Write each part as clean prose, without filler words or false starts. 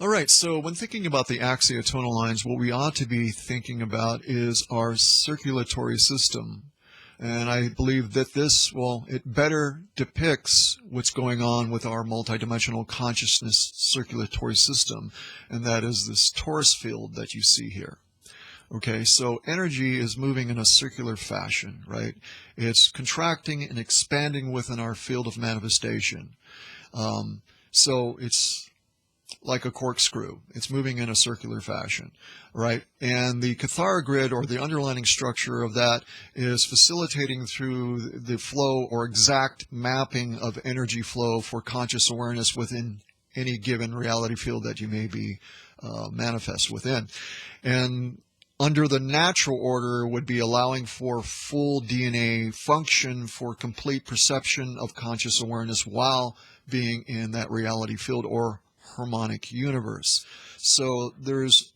All right, so when thinking about the axiotonal lines, what we ought to be thinking about is our circulatory system. And I believe that this, well, it better depicts what's going on with our multidimensional consciousness circulatory system, and that is this torus field that you see here. Okay, so energy is moving in a circular fashion, right? It's contracting and expanding within our field of manifestation. So it's like a corkscrew. It's moving in a circular fashion, right? And the Cathara grid, or the underlying structure of that, is facilitating through the flow or exact mapping of energy flow for conscious awareness within any given reality field that you may be manifest within. And under the natural order would be allowing for full DNA function for complete perception of conscious awareness while being in that reality field or harmonic universe. So there's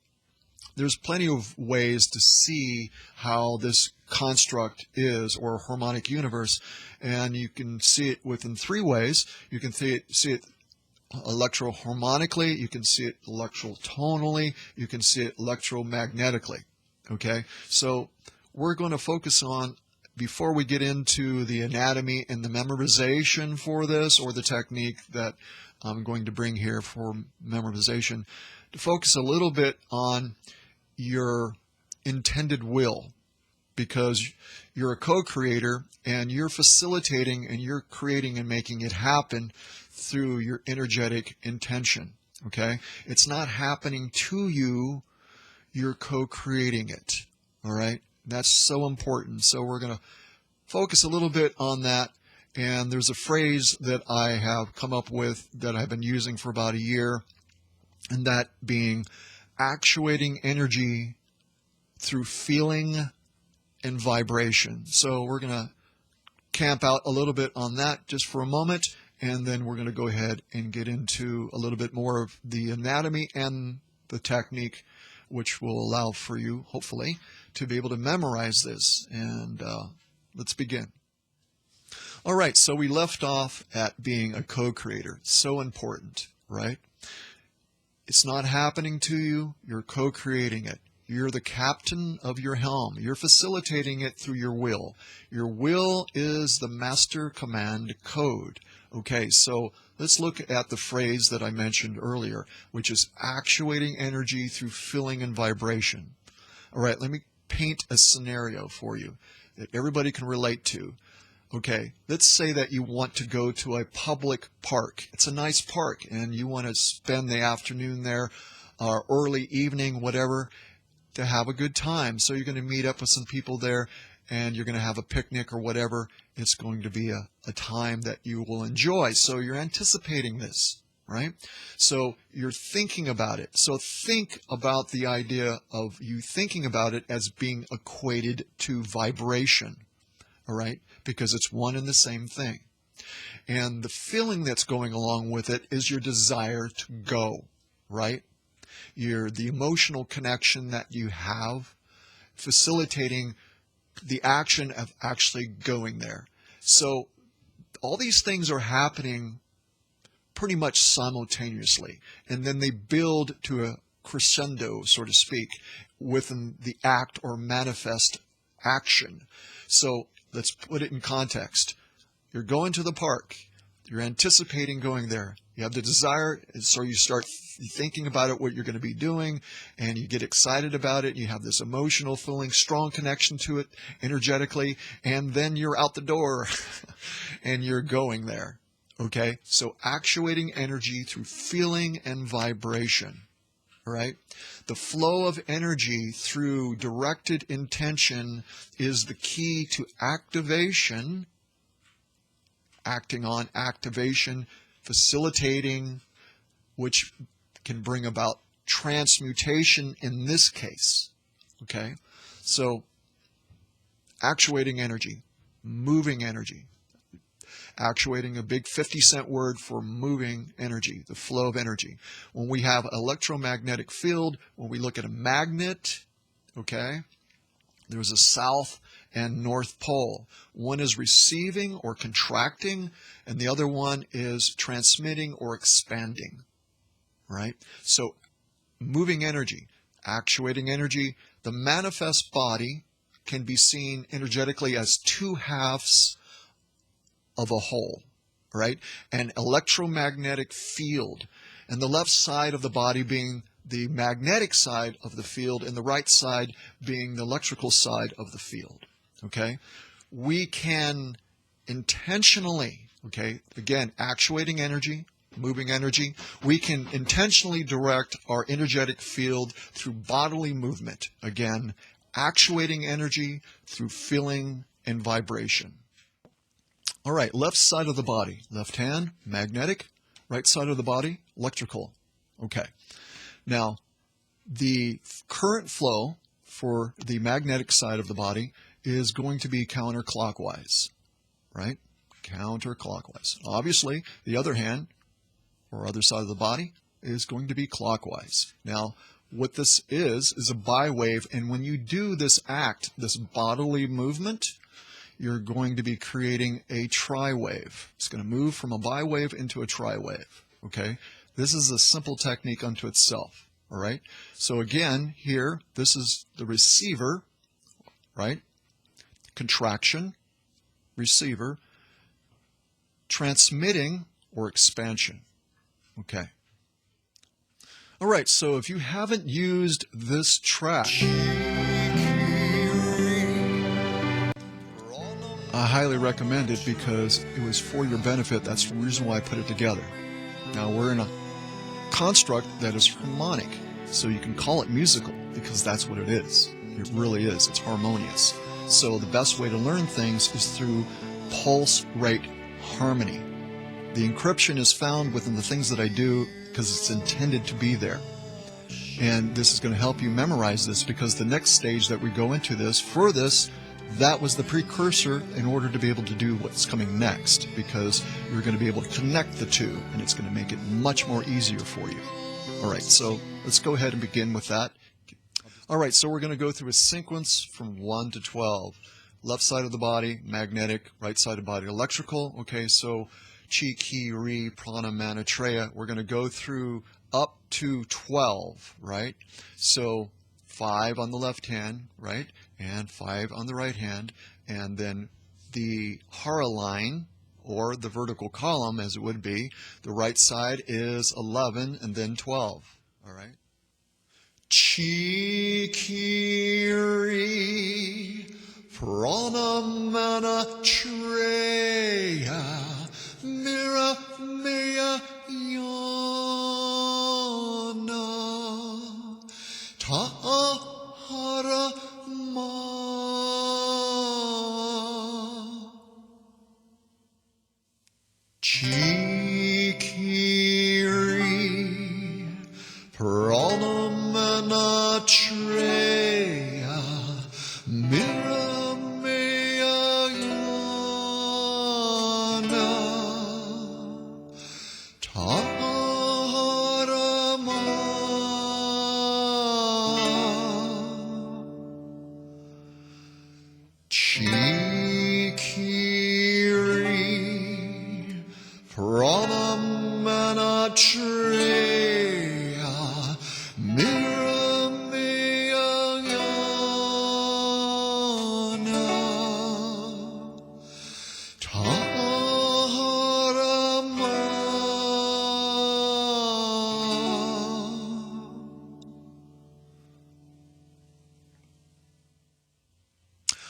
plenty of ways to see how this construct is, or harmonic universe, and you can see it within three ways. You can see it electroharmonically, you can see it electrotonally, you can see it electromagnetically. Okay, so we're going to focus on, before we get into the anatomy and the memorization for this, or the technique that I'm going to bring here for memorization, to focus a little bit on your intended will, because you're a co-creator and you're facilitating and you're creating and making it happen through your energetic intention. Okay, it's not happening to you, you're co-creating it. All right, that's so important. So we're going to focus a little bit on that. And there's a phrase that I have come up with that I've been using for about a year, and that being actuating energy through feeling and vibration. So we're going to camp out a little bit on that just for a moment, and then we're going to go ahead and get into a little bit more of the anatomy and the technique, which will allow for you, hopefully, to be able to memorize this. And let's begin. All right, so we left off at being a co-creator. So important, right? It's not happening to you, you're co-creating it. You're the captain of your helm. You're facilitating it through your will. Your will is the master command code. Okay, so let's look at the phrase that I mentioned earlier, which is actuating energy through feeling and vibration. All right, let me paint a scenario for you that everybody can relate to. Okay, let's say that you want to go to a public park. It's a nice park, and you want to spend the afternoon there, or early evening, whatever, to have a good time. So you're going to meet up with some people there, and you're going to have a picnic or whatever. It's going to be a time that you will enjoy. So you're anticipating this, right? So you're thinking about it. So think about the idea of you thinking about it as being equated to vibration, all right? Because it's one and the same thing. And the feeling that's going along with it is your desire to go, right? The emotional connection that you have, facilitating the action of actually going there. So all these things are happening pretty much simultaneously, and then they build to a crescendo, so to speak, within the act or manifest action. So let's put it in context. You're going to the park. You're anticipating going there. You have the desire, and so you start thinking about it, what you're going to be doing, and you get excited about it. You have this emotional feeling, strong connection to it energetically, and then you're out the door and you're going there. Okay? So actuating energy through feeling and vibration. All right? The flow of energy through directed intention is the key to activation, acting on activation, facilitating, which can bring about transmutation in this case. Okay? So, actuating energy, moving energy. Actuating, a big 50-cent word for moving energy, the flow of energy. When we have electromagnetic field, when we look at a magnet, okay, there's a south and north pole. One is receiving or contracting, and the other one is transmitting or expanding. right? So moving energy, actuating energy, the manifest body can be seen energetically as two halves of a whole, right? An electromagnetic field, and the left side of the body being the magnetic side of the field, and the right side being the electrical side of the field, okay? We can intentionally, okay, again, actuating energy, moving energy, we can intentionally direct our energetic field through bodily movement. Again, actuating energy through feeling and vibration. All right, left side of the body, left hand, magnetic, right side of the body, electrical. Okay. Now, the current flow for the magnetic side of the body is going to be counterclockwise, right? Counterclockwise. Obviously, the other hand, or other side of the body, is going to be clockwise. Now, what this is a biwave, and when you do this act, this bodily movement, you're going to be creating a tri-wave. It's going to move from a biwave into a tri-wave, okay? This is a simple technique unto itself, all right? So again, here, this is the receiver, right? Contraction, receiver, transmitting or expansion, okay? All right, so if you haven't used this track, I highly recommend it because it was for your benefit. That's the reason why I put it together. Now we're in a construct that is harmonic, so you can call it musical because that's what it is. It really is. It's harmonious. So the best way to learn things is through pulse rate harmony. The encryption is found within the things that I do because it's intended to be there. And this is going to help you memorize this because the next stage that we go into this, for this, that was the precursor in order to be able to do what's coming next, because you're going to be able to connect the two, and it's going to make it much more easier for you. All right, so let's go ahead and begin with that. All right, so we're going to go through a sequence from 1 to 12. Left side of the body, magnetic, right side of the body, electrical. Okay, so chi, ki, ri, prana, mana, treya. We're going to go through up to 12, right? So 5 on the left hand, right? And 5 on the right hand. And then the hara line, or the vertical column as it would be, the right side is 11 and then 12. All right? Chi, ki, ri, prana, mana, treya, mira, maya, yana, tahara, ma. Chi, ki, ri, prana, mana, treya, mira, maya, yana, tahara, ma. Chi, ki, ri, prana, mana, treya, mira, maya, yana, tahara, ma.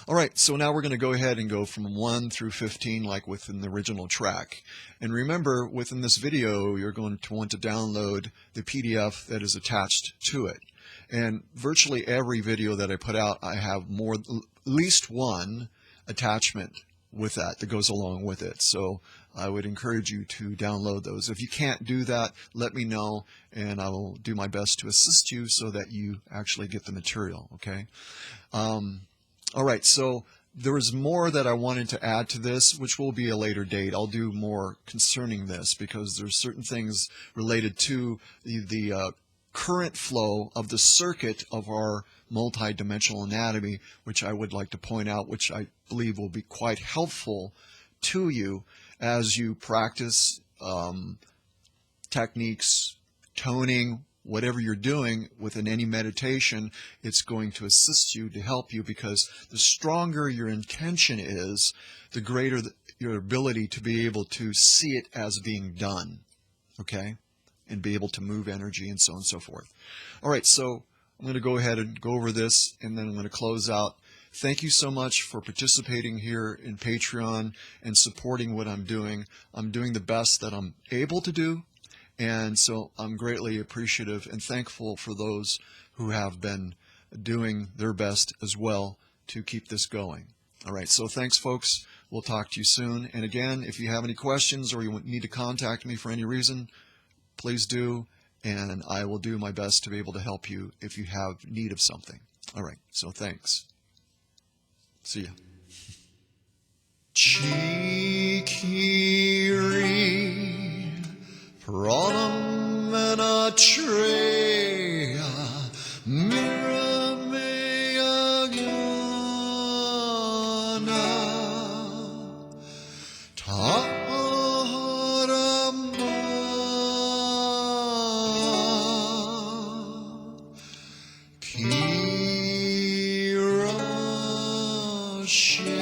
All right, so now we're going to go ahead and go from 1 through 15 like within the original track. And remember, within this video, you're going to want to download the PDF that is attached to it. And virtually every video that I put out, I have at least one attachment with that goes along with it. So I would encourage you to download those. If you can't do that, let me know, and I will do my best to assist you so that you actually get the material, okay? All right, so there is more that I wanted to add to this, which will be a later date. I'll do more concerning this because there's certain things related to the current flow of the circuit of our multidimensional anatomy, which I would like to point out, which I believe will be quite helpful to you as you practice techniques toning, whatever you're doing within any meditation, it's going to assist you to help you, because the stronger your intention is, the greater your ability to be able to see it as being done, okay, and be able to move energy and so on and so forth. All right, so I'm going to go ahead and go over this, and then I'm going to close out. Thank you so much for participating here in Patreon and supporting what I'm doing. I'm doing the best that I'm able to do, and so I'm greatly appreciative and thankful for those who have been doing their best as well to keep this going. All right, so thanks, folks. We'll talk to you soon. And again, if you have any questions or you need to contact me for any reason, please do, and I will do my best to be able to help you if you have need of something. All right, so thanks. See ya. Chikiri Pranam Mirameyagana Taharama Kirashi